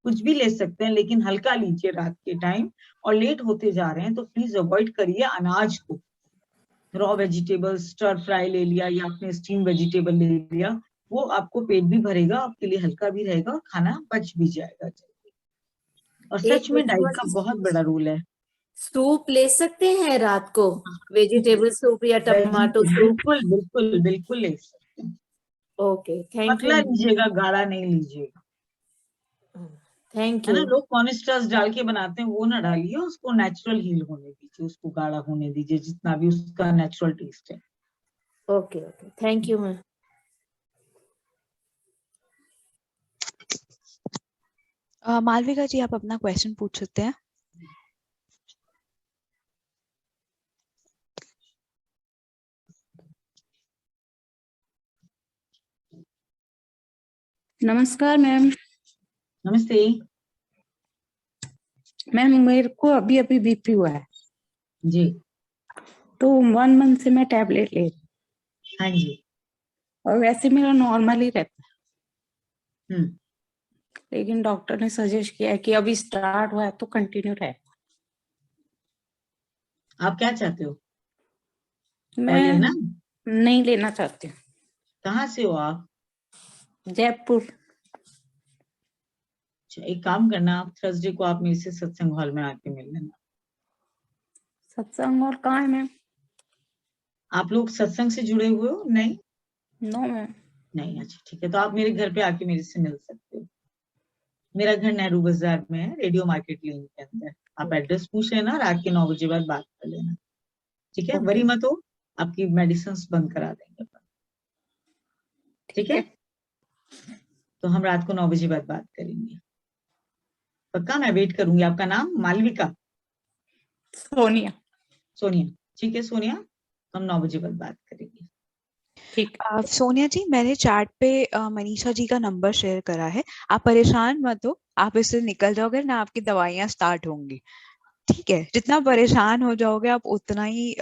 कुछ भी ले सकते हैं, लेकिन हल्का लीजिए रात के टाइम। और लेट होते जा रहे हैं तो प्लीज अवॉइड करिए अनाज को। रॉ वेजिटेबल स्टर फ्राई ले लिया या आपने स्टीम वेजिटेबल ले लिया, वो आपको पेट भी भरेगा, आपके लिए हल्का भी रहेगा और खाना पच भी जाएगा। और सच में डाइट का बहुत बड़ा रोल है। सूप ले सकते हैं रात को, वेजिटेबल सूप या टमाटो सूप? बिल्कुल बिल्कुल बिल्कुल ले सकते हैं। Okay, thank you. पतला लीजिएगा, गाढ़ा नहीं लीजिएगा, थैंक है ना। यू। लोग कॉर्नस्टार्च डाल के बनाते हैं, वो ना डालिए, उसको नेचुरल हील होने दीजिए, उसको गाढ़ा होने दीजिए जितना भी उसका नेचुरल टेस्ट है। Okay okay, thank you ma'am. Malvika ji, आप अपना क्वेश्चन पूछ सकते हैं। नमस्कार मैम। नमस्ते मैम, मेरे को अभी अभी बीपी हुआ है जी। तो 1 मंथ से मैं टैबलेट ले रही हूँ। हाँ जी। और वैसे मेरा नॉर्मल ही रहता है। लेकिन डॉक्टर ने सजेस्ट किया है कि अभी स्टार्ट हुआ है तो कंटिन्यू रहे। आप क्या चाहते हो? मैं लेना? नहीं लेना चाहती हूँ। कहाँ से हो आप? जयपुर। एक काम करना, आप थर्सडे को आप मेरे से सत्संग हॉल में आके मिल लेना। सत्संग हॉल कहाँ है मैम? आप लोग सत्संग से जुड़े हुए हो? नहीं? No ma'am. नहीं, अच्छा ठीक है, तो आप मेरे घर पे आके मेरे से मिल सकते हो। मेरा घर नेहरू बाजार में है, रेडियो मार्केट लेन के अंदर। आप एड्रेस पूछ लेना, रात के 9 बजे बाद बात कर लेना, ठीक है? वरी मत हो, आपकी मेडिसिन बंद करा देंगे। ठीक है, तो हम रात को 9 बजे बाद बात करेंगे, पक्का? मैं वेट करूंगी। आपका नाम? मालविका? सोनिया। सोनिया, ठीक है सोनिया, हम 9 बजे बाद बात करेंगे। ठीक। सोनिया जी, मैंने चैट पे मनीषा जी का नंबर शेयर करा है, आप परेशान मत हो, आप इससे निकल जाओगे ना, आपकी दवाइयाँ स्टार्ट होंगी, ठीक है? जितना परेशान हो जाओगे आप उतना ही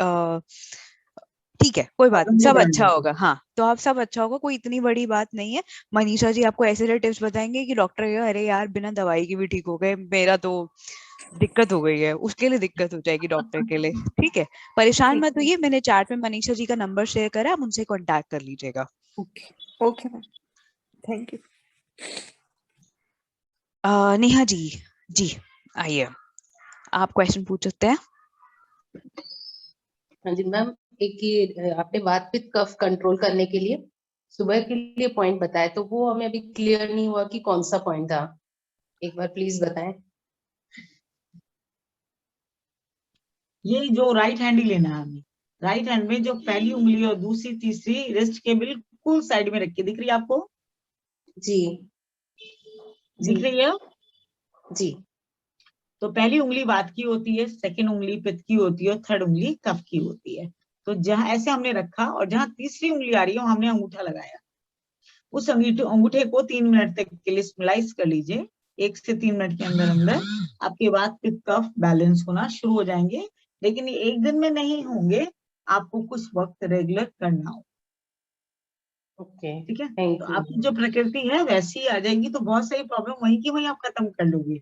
ठीक है, कोई बात नहीं, सब अच्छा होगा। हाँ, तो आप सब अच्छा होगा, कोई इतनी बड़ी बात नहीं है। मनीषा जी आपको ऐसे टिप्स बताएंगे कि डॉक्टर ये, अरे यार बिना दवाई के भी ठीक हो गए, मेरा तो दिक्कत हो गई है, उसके लिए दिक्कत हो जाएगी डॉक्टर के लिए, ठीक है? परेशान मत होइए, मैंने चैट में मनीषा जी का नंबर शेयर करा है, आप उनसे कांटेक्ट कर लीजिएगा। Okay ma'am, thank you. Neha ji, जी आइए, आप क्वेश्चन पूछ सकते हैं। हाँ जी मैम, एक ये आपने बात पित्त कफ कंट्रोल करने के लिए सुबह के लिए पॉइंट बताया, तो वो हमें अभी क्लियर नहीं हुआ कि कौन सा पॉइंट था, एक बार प्लीज बताएं। ये जो राइट हैंड ही लेना है हमें, राइट हैंड में जो पहली उंगली और दूसरी तीसरी रिस्ट के बिल्कुल साइड में रख के, दिख रही है आपको? जी दिख रही है? जी। तो पहली उंगली वात की होती है, सेकंड उंगली पित्त की होती है और थर्ड उंगली कफ की होती है। तो जहां ऐसे हमने रखा और जहां तीसरी उंगली आ रही है हमने अंगूठा लगाया, उस अंगूठे को 3 मिनट तक के लिए स्मलाइज कर लीजिए। 1 से 3 मिनट के अंदर अंदर आपके वात पित्त कफ बैलेंस होना शुरू हो जाएंगे, लेकिन ये एक दिन में नहीं होंगे, आपको कुछ वक्त रेगुलर करना हो। ओके, ठीक है, तो आपकी जो प्रकृति है वैसी ही आ जाएगी, तो बहुत सारी प्रॉब्लम वहीं की वहीं आप खत्म कर लोगे,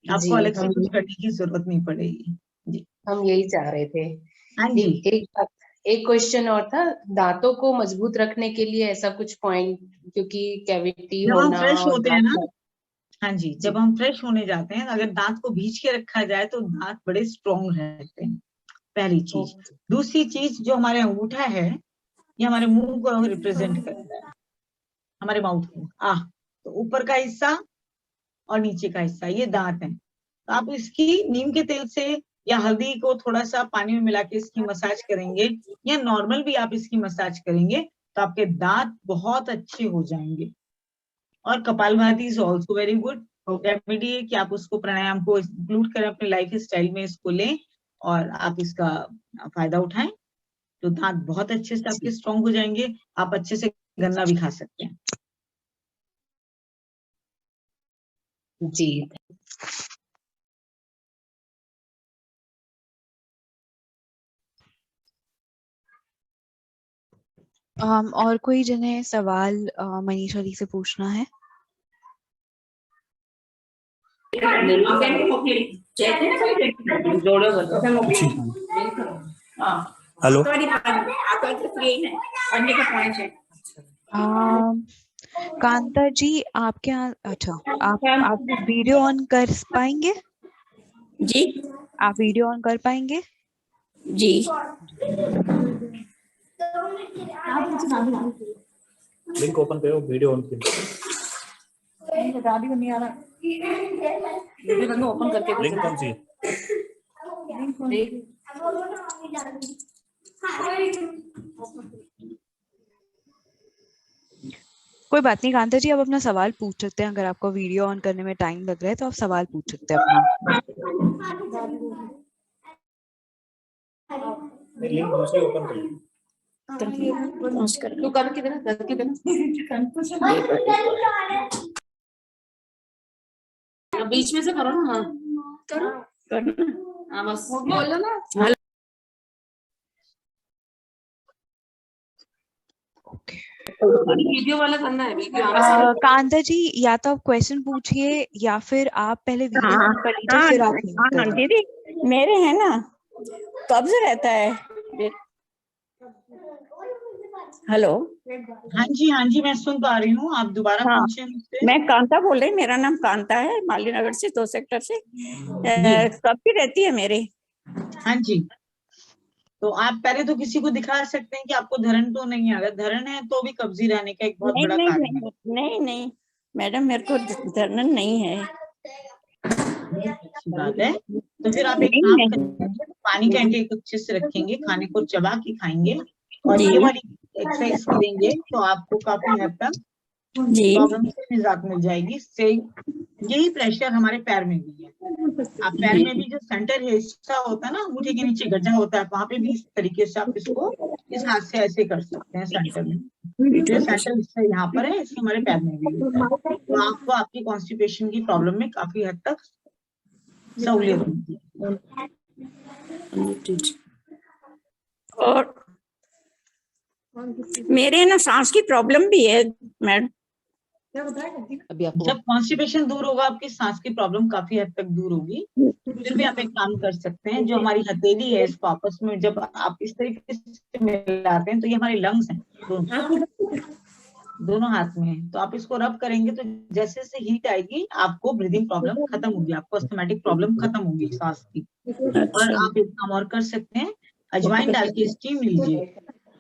आपको अलग से कुछ करने की जरूरत नहीं पड़ेगी। जी, हम यही चाह रहे थे। हाँ जी। एक क्वेश्चन और था, दांतों को मजबूत रखने के लिए ऐसा कुछ पॉइंट, क्योंकि कैविटी जब हम होना फ्रेश और होते हैं ना, हाँ जी, जब हम फ्रेश होने जाते हैं, अगर दांत को भींच के रखा जाए तो दांत बड़े स्ट्रॉन्ग रहते हैं, पहली चीज। दूसरी चीज, जो हमारे अंगूठा है ये हमारे मुंह को रिप्रेजेंट करता है, हमारे माउथ को। तो ऊपर का हिस्सा और नीचे का हिस्सा ये दांत है। तो आप इसकी नीम के तेल से या हल्दी को थोड़ा सा पानी में मिला के इसकी मसाज करेंगे, या नॉर्मल भी आप इसकी मसाज करेंगे, तो आपके दांत बहुत अच्छे हो जाएंगे। और kapalbhati is also very good remedy है कि आप उसको, प्राणायाम को इंक्लूड करें अपने लाइफ स्टाइल में, इसको लें और आप इसका फायदा उठाएं, तो दांत बहुत अच्छे से आपके स्ट्रॉन्ग हो जाएंगे, आप अच्छे से गन्ना भी खा सकते हैं। जी। और कोई जिन्हें सवाल मनीषा जी से पूछना है? हेलो, कांता जी आपके यहाँ, अच्छा आप वीडियो ऑन कर पाएंगे? जी, आप वीडियो ऑन कर पाएंगे? जी। लिंक ओपन करो, वीडियो ऑन करो। नहीं आ रहा, वीडियो ओपन करके लिंक कौन सी है? कोई बात नहीं कांता जी, आप अपना सवाल पूछ सकते हैं, अगर आपको वीडियो ऑन करने में टाइम लग रहा है तो आप सवाल पूछ सकते हैं अपना। लिंक दूसरे ओपन कर लो। तू कर के देना, बीच में से करो ना। करो ना, बस बोलो ना। वीडियो वाला करना है, वीडियो। कांता जी या तो आप क्वेश्चन पूछिए या फिर आप पहले वीडियो ऑन कर लीजिए, फिर आप दीदी मेरे है ना, कब्ज रहता है। हेलो, हाँ जी, मैं सुन पा रही हूँ, आप दोबारा पूछें मुझसे। मैं कांता बोल रही, मेरा नाम कांता है, माली नगर से 2 सेक्टर से। कब्ज रहती है मेरे। हाँ जी, तो आप पहले तो किसी को दिखा सकते हैं कि आपको धरण तो नहीं आ रहा, धरण है तो भी कब्जी रहने का एक बहुत बड़ा कारण है। नहीं मैडम, मेरे को धरण नहीं है। अच्छी बात है, तो फिर आप एक काम करेंगे, पानी का इंटेक अच्छे से रखेंगे, खाने को चबा के खाएंगे, और ये वाली एक्सरसाइज करेंगे तो आपको काफी हद तक जी प्रॉब्लम से निजात मिल जाएगी। से यही प्रेशर हमारे पैर में भी है। आप पैर में भी जो सेंटर हिस्सा होता है ना, अंगूठे के नीचे गड्ढा होता है, वहां पे भी इस तरीके से आप इसको इस हाथ से ऐसे कर सकते हैं सेंटर में। जो सेंटर हिस्सा यहाँ पर है, इससे हमारे पैर में भी होता है, तो आपको आपकी कॉन्स्टिपेशन की प्रॉब्लम में काफी हद तक सहूलियत मिलती है। और मेरे ना सांस की प्रॉब्लम भी है मैडम। अभी आपको जब कॉन्स्टिपेशन दूर होगा, आपकी सांस की प्रॉब्लम काफी हद तक दूर होगी। फिर भी आप एक काम कर सकते हैं, जो हमारी हथेली है इसको आपस में जब आप इस तरीके से मिलाते हैं, तो ये हमारे लंग्स हैं दोनों हाथ में है, तो आप इसको रब करेंगे तो जैसे जैसे हीट आएगी आपको ब्रीदिंग प्रॉब्लम खत्म होगी, आपको अस्थमैटिक प्रॉब्लम खत्म होगी सांस की। और आप एक काम और कर सकते हैं, अजवाइन डाल के स्टीम लीजिए।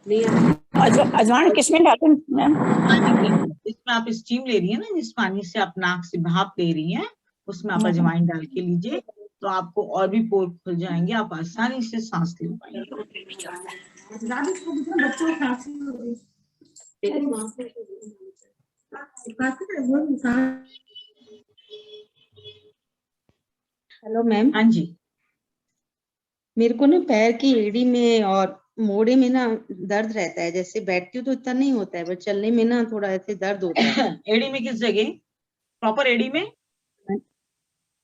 अजवाइन किसमें डालते हैं मैम? इसमें आप स्टीम ले रही है ना, जिस पानी से आप नाक से भाप ले रही हैं, उसमें आप अजवाइन डाल के लीजिए, तो आपको और भी पोर खुल जाएंगे, आप आसानी से सांस ले पाएंगे। Hello ma'am. हाँ जी। मेरे को ना पैर की एड़ी में और मोड़े में ना दर्द रहता है, जैसे बैठती हूँ तो इतना नहीं होता है, पर चलने में ना थोड़ा ऐसे दर्द होता है। एड़ी में किस जगह? प्रॉपर एड़ी में?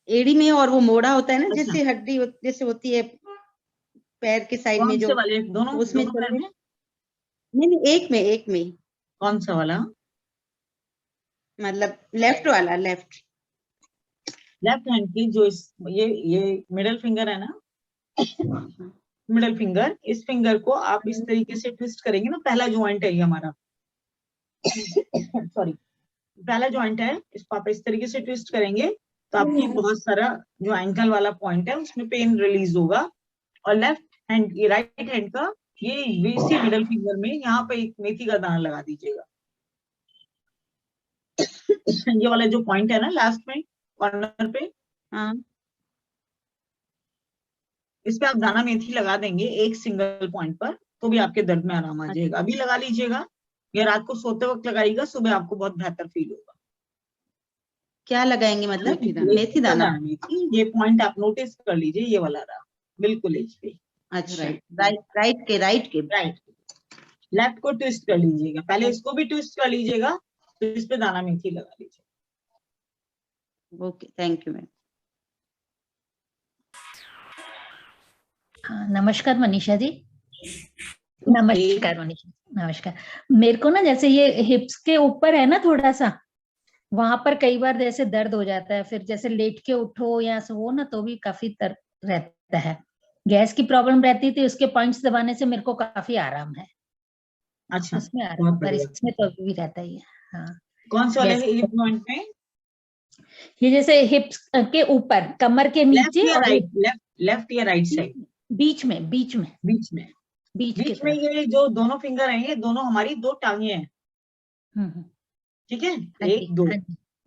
एड़ी में, और वो मोड़ा होता है ना, अच्छा। जैसे हड्डी जैसे होती है पैर के साइड में, जो वाले दोनों उसमें दोनों पैर में? नहीं, एक में। कौन सा वाला? मतलब लेफ्ट वाला, लेफ्ट हैंड की जो ये मिडल फिंगर है ना, मिडल फिंगर, इस फिंगर को आप इस तरीके से ट्विस्ट करेंगे ना, पहला ज्वाइंट है ये हमारा सॉरी, पहला ज्वाइंट है, इसको आप इस तरीके से ट्विस्ट करेंगे तो आपकी बहुत सारा जो एंकल वाला पॉइंट है उसमें पेन रिलीज होगा। और लेफ्ट हैंड, ये राइट हैंड का ये इसी मिडल फिंगर में यहाँ पे एक मेथी का दाना लगा दीजिएगा। ये वाला जो पॉइंट है ना लास्ट में कॉर्नर पे, हाँ, इस पे आप दाना मेथी लगा देंगे एक सिंगल पॉइंट पर, तो भी आपके दर्द में आराम आ जाएगा। अभी लगा लीजिएगा या रात को सोते वक्त लगाइएगा, सुबह आपको बहुत बेहतर फील होगा। क्या लगाएंगे मतलब? मेथी दाना। मेथी, ये पॉइंट आप नोटिस कर लीजिए, ये वाला रहा बिल्कुल एज पे। अच्छा, राइट के लेफ्ट को ट्विस्ट कर लीजिएगा, पहले इसको भी ट्विस्ट कर लीजिएगा, तो इस पे दाना मेथी लगा लीजिए। Okay, thank you ma'am. नमस्कार मनीषा जी। नमस्कार मनीषा, नमस्कार। मेरे को ना जैसे ये हिप्स के ऊपर है ना थोड़ा सा, वहां पर कई बार जैसे दर्द हो जाता है, फिर जैसे लेट के उठो या सो ना तो भी काफी दर्द रहता है। गैस की प्रॉब्लम रहती थी, उसके पॉइंट्स दबाने से मेरे को काफी आराम है। अच्छा, उसमें आराम, पर इसमें तो अभी भी रहता ही है। हाँ, कौन से वाले हिप जॉइंट में? ये जैसे हिप्स के ऊपर, कमर के नीचे और लेफ्ट या राइट साइड? बीच में ये जो दोनों फिंगर हैं, ये दोनों हमारी दो टांगे हैं, ठीक है, एक दो।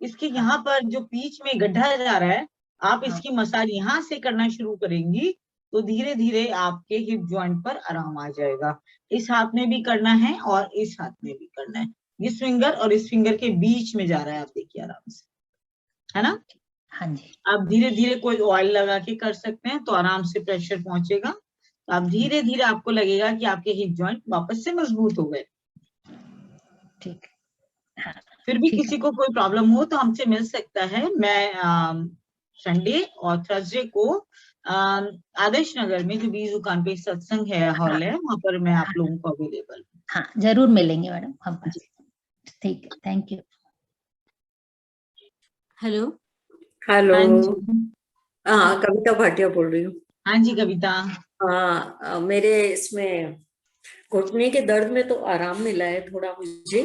इसके यहाँ पर जो बीच में गड्ढा जा रहा है, आप इसकी मसाज यहाँ से करना शुरू करेंगी तो धीरे धीरे आपके हिप जॉइंट पर आराम आ जाएगा। इस हाथ में भी करना है और इस हाथ में भी करना है, इस फिंगर और इस फिंगर के बीच में जा रहा है, आप देखिए आराम से, है ना? हाँ जी। आप धीरे धीरे कोई ऑयल लगा के कर सकते हैं तो आराम से प्रेशर पहुंचेगा, तो आप धीरे धीरे आपको लगेगा कि आपके हिप जॉइंट वापस से मजबूत हो गए। ठीक। हाँ, फिर भी किसी को कोई प्रॉब्लम हो तो हमसे मिल सकता है। मैं संडे और थर्सडे को आदर्श नगर में जो बीज दुकान पे सत्संग है हॉल है, वहां पर मैं आप लोगों को अवेलेबल हूँ। हाँ, जरूर मिलेंगे मैडम हम। ठीक है, थैंक यू। हेलो। हाँ, कविता भाटिया बोल रही हूँ। हाँ जी कविता। हाँ, मेरे इसमें घुटने के दर्द में तो आराम मिला है थोड़ा मुझे।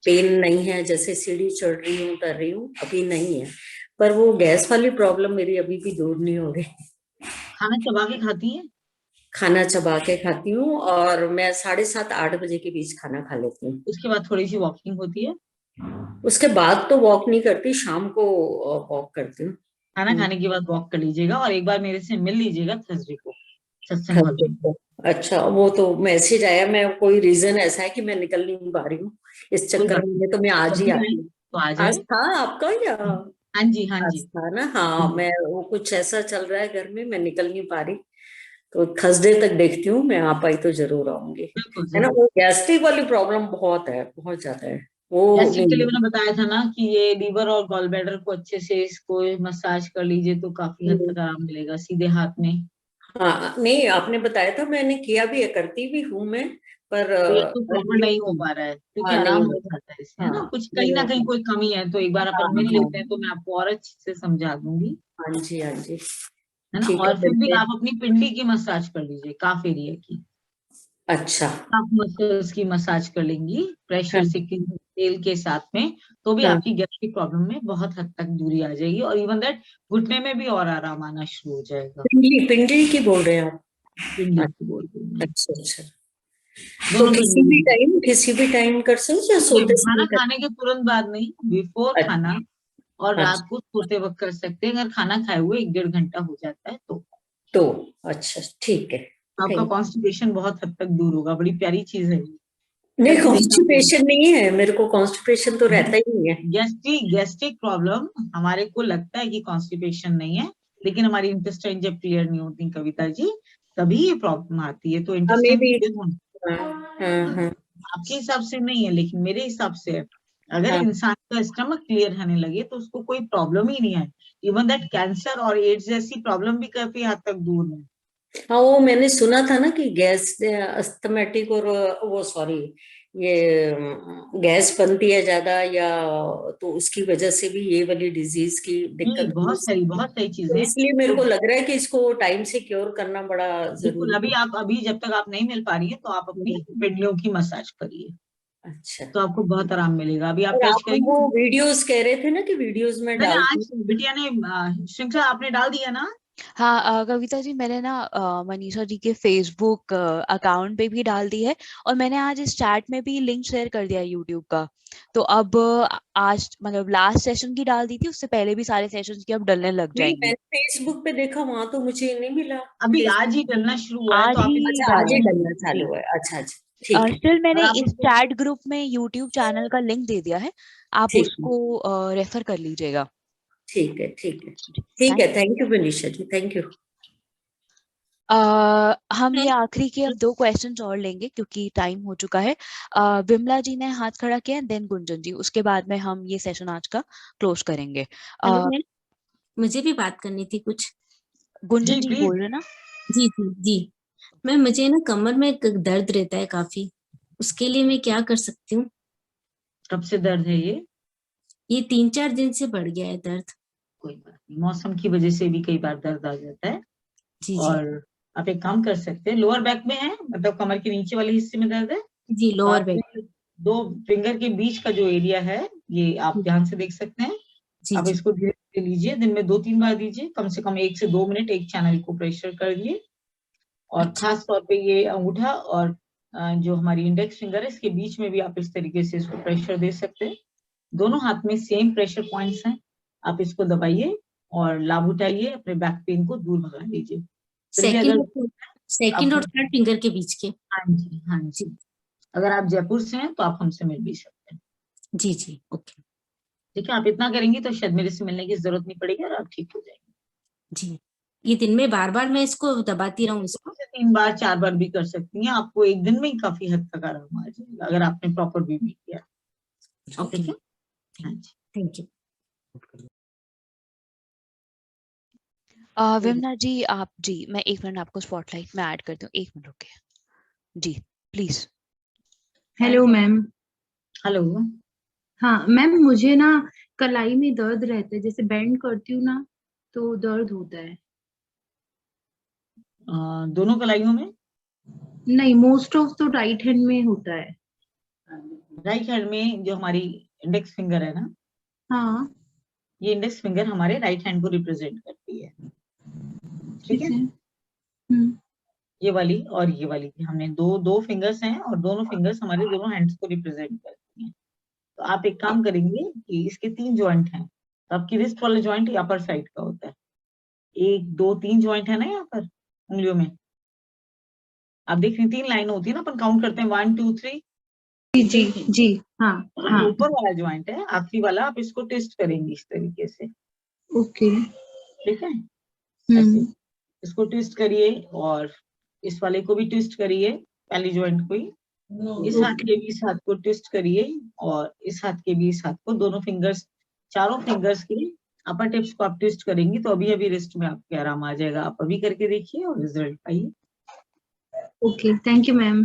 पेन नहीं है, जैसे सीढ़ी चढ़ रही हूँ उतर रही हूँ अभी नहीं है, पर वो गैस वाली प्रॉब्लम मेरी अभी भी दूर नहीं हो रही। खाना चबा के खाती है? खाना चबा के खाती हूँ और मैं 7:30-8 बजे के बीच खाना खा लेती हूँ। उसके बाद थोड़ी सी वॉकिंग होती है? उसके बाद तो वॉक नहीं करती, शाम को वॉक करती हूँ। खाना खाने के बाद वॉक कर लीजिएगा और एक बार मेरे से मिल लीजिएगा थर्सडे को सत्संग। अच्छा, वो तो मैसेज आया, मैं कोई रीजन ऐसा है कि मैं निकल नहीं पा रही हूँ इस चक्कर में, तो मैं आज ही आती हूँ। तो आ आज जाए। था आपका या हाँ जी, हाँ आज जी। था ना? हाँ, मैं वो कुछ ऐसा चल रहा है घर में, मैं निकल नहीं पा रही, तो थर्सडे तक देखती हूँ, मैं आ पाई तो जरूर आऊंगी, है ना। वो गैस्ट्रिक वाली प्रॉब्लम बहुत है, बहुत ज्यादा है वो। गैस्ट्रिक के लिए मैंने बताया था ना कि ये लीवर और गॉल ब्लैडर को अच्छे से इसको मसाज कर लीजिए तो काफी हद तक आराम मिलेगा सीधे हाथ में। हाँ, नहीं आपने बताया था, मैंने किया भी है, करती भी हूँ मैं, पर तो ये तो प्रॉपर नहीं हो पा रहा है क्योंकि हाँ, नहीं आराम हो हो पा जाता है इससे, है हाँ, ना, कुछ नहीं कहीं ना हो कहीं कोई कमी है तो एक बार हाँ, अपन मिल हाँ, लेते हैं तो मैं आपको और अच्छे से समझा दूंगी, हाँ जी, हाँ जी, है ना। ठीक है, और फिर भी मिलते हैं। आप अपनी पिंडली की मसाज कर लीजिए, काफ एरिया की। अच्छा, आप मसल्स की मसाज कर लेंगी प्रेशर हाँ, से तेल के साथ में, तो भी हाँ, आपकी गैस्ट्रिक प्रॉब्लम में बहुत हद तक दूरी आ जाएगी और इवन दैट घुटने में भी और आराम आना शुरू हो जाएगा। पिंडली पिंडली की बोल रहे हैं आप? पिंडली की बोल रही हूँ मैं। अच्छा अच्छा, तो दोनों पिंडली। किसी भी टाइम कर सकते हैं, सोते खाना समय कर? खाने के तुरंत बाद नहीं, बिफोर खाना, और अच्छा, रात को सोते वक्त कर सकते हैं। अगर खाना खाए हुए 1-1.5 घंटा हो जाता है तो अच्छा, ठीक है, आपका थैंक। कॉन्स्टिपेशन बहुत हद तक दूर होगा। बड़ी प्यारी चीज है ये। नहीं, करके देखना चाहिए। कॉन्स्टिपेशन नहीं है मेरे को, कॉन्स्टिपेशन तो रहता ही नहीं है। गैस्ट्रिक प्रॉब्लम हमारे को लगता है कि कॉन्स्टिपेशन नहीं है, लेकिन हमारी इंटेस्टाइन जब क्लियर नहीं होती कविता जी, तभी ये प्रॉब्लम आती है। तो हमें इंटेस्टाइन भी क्लियर होना हाँ, आपके हिसाब से नहीं है, लेकिन मेरे हिसाब से है। अगर हाँ, इंसान का स्टमक क्लियर होने लगे तो उसको कोई प्रॉब्लम ही नहीं है। इवन दैट कैंसर और एड्स जैसी प्रॉब्लम भी काफी हद तक दूर है। हाँ, वो मैंने सुना था ना कि गैस अस्थमेटिक और वो सॉरी, ये गैस बनती है ज्यादा, या तो उसकी वजह से भी ये वाली डिजीज की दिक्कत हो बहुत सकती है। सही तो चीजें। इसलिए मेरे को लग रहा है कि इसको टाइम से क्योर करना बड़ा बिल्कुल, जरूरी है। अभी जब तक आप नहीं मिल पा रही है तो आप अपनी पिंडलियों की मसाज करिए, अच्छा, तो आपको बहुत आराम मिलेगा। अभी आप और टच आप वो करेंगे। वीडियोस कह रहे थे ना कि वीडियोस में मैंने डालती आज बिटिया ने श्रृंखला आपने डाल दिया ना? हाँ कविता जी, मैंने ना मनीषा जी के फेसबुक अकाउंट पे भी डाल दी है, और मैंने आज इस चैट में भी लिंक शेयर कर दिया यूट्यूब का। तो अब आज मतलब लास्ट सेशन की डाल दी थी, उससे पहले भी सारे सेशन की अब डलने लग नहीं, जाएंगी। मैंने फेसबुक पे देखा, वहां तो मुझे नहीं मिला। अभी आज ही डलना शुरू हुआ है तो आज आप ही अच्छा, आज डाला ही है। डलना चालू हुआ है, अच्छा अच्छा, ठीक है, स्टिल मैंने और आप इस उसको चैट ग्रुप में यूट्यूब चैनल का लिंक दे दिया है, आप ठीक है, उसको रेफर कर लीजिएगा। ठीक है, ठीक है, ठीक है, thank you Manisha ji, thank you. हम ये आखिरी के अब 2 क्वेश्चन और लेंगे क्योंकि टाइम हो चुका है। विमला जी ने हाथ खड़ा किया, देन गुंजन जी, उसके बाद में हम ये सेशन आज का क्लोज करेंगे। हेलो मैम, मुझे भी बात करनी थी कुछ। गुंजन जी जी प्लीज। बोल रहे ना? जी जी जी मैम, मुझे ना कमर में एक दर्द रहता है काफी, उसके लिए मैं क्या कर सकती हूँ? कब से दर्द है ये 3-4 दिन से बढ़ गया है दर्द। कोई बात नहीं, मौसम की वजह से भी कई बार दर्द आ जाता है। जी जी और आप एक काम कर सकते हैं, लोअर बैक में है, मतलब कमर के नीचे वाले हिस्से में दर्द है। जी, तो लोअर आप बैक। 2 फिंगर के बीच का जो एरिया है, ये आप ध्यान से देख सकते हैं। जी आप जी इसको धीरे धीरे लीजिए, दिन में 2-3 बार दीजिए, कम से कम 1 से 2 मिनट एक चैनल को प्रेशर करिए। और अच्छा खास तौर पे ये अंगूठा और जो हमारी इंडेक्स फिंगर है, इसके बीच में भी आप इस तरीके से इसको प्रेशर दे सकते हैं। दोनों हाथ में सेम प्रेशर पॉइंट्स हैं, आप इसको दबाइए और लाभ उठाइए, अपने बैक पेन को दूर भगा लीजिए। फिर भी अगर सेकंड और थर्ड फिंगर के बीच के। हाँ जी, हाँ जी, अगर आप जयपुर से हैं तो आप हमसे मिल भी सकते हैं। जी जी, ओके। ठीक है, आप इतना करेंगी तो शायद मेरे से मिलने की जरूरत नहीं पड़ेगी और आप ठीक हो जाएंगे। जी, ये दिन में बार बार मैं इसको दबाती रहूं इसको? 3 बार 4 बार भी कर सकती हैं, आपको एक दिन में ही काफी हद तक आराम आ जाएगा अगर आपने प्रॉपर भी किया। ओके, ठीक है, हाँ जी। Thank you. विमला जी आप जी, मैं 1 मिनट आपको स्पॉटलाइट में ऐड करती हूँ, 1 मिनट रुके जी, प्लीज। Hello ma'am. हेलो। हाँ मैम, मुझे ना कलाई में दर्द रहता है, जैसे बेंड करती हूँ ना तो दर्द होता है। दोनों कलाइयों में? नहीं, मोस्ट ऑफ तो राइट हैंड में होता है। राइट हैंड में जो हमारी इंडेक्स फिंगर है ना, हाँ, ये इंडेक्स फिंगर हमारे राइट हैंड को रिप्रेजेंट करती है। ठीक है, ये वाली और ये वाली, हमने दो फिंगर्स हैं और दोनों फिंगर्स हमारे दोनों हैंड्स को रिप्रेजेंट करती हैं। तो आप एक काम करेंगे कि इसके 3 जॉइंट हैं, तो आपकी रिस्ट वाला जॉइंट अपर साइड का होता है। 1 2 3 जॉइंट है ना यहाँ पर उंगलियों में, आप देख रही 3 लाइन होती है ना, अपन काउंट करते हैं 1 2 3। जी जी हाँ हाँ। ऊपर वाला ज्वाइंट है आखिरी वाला, आप इसको ट्विस्ट करेंगे इस तरीके से। ओके ठीक है, ऐसे इसको ट्विस्ट करिए और इस वाले को भी ट्विस्ट करिए, पहली ज्वाइंट को ही। इस हाथ के भी इस हाथ को ट्विस्ट करिए और इस हाथ के भी इस हाथ को, दोनों फिंगर्स, चारों फिंगर्स के अपर टिप्स को आप ट्विस्ट करेंगी तो अभी अभी रिस्ट में आपके आराम आ जाएगा। आप अभी करके देखिए और रिजल्ट पाइए। Okay, thank you ma'am.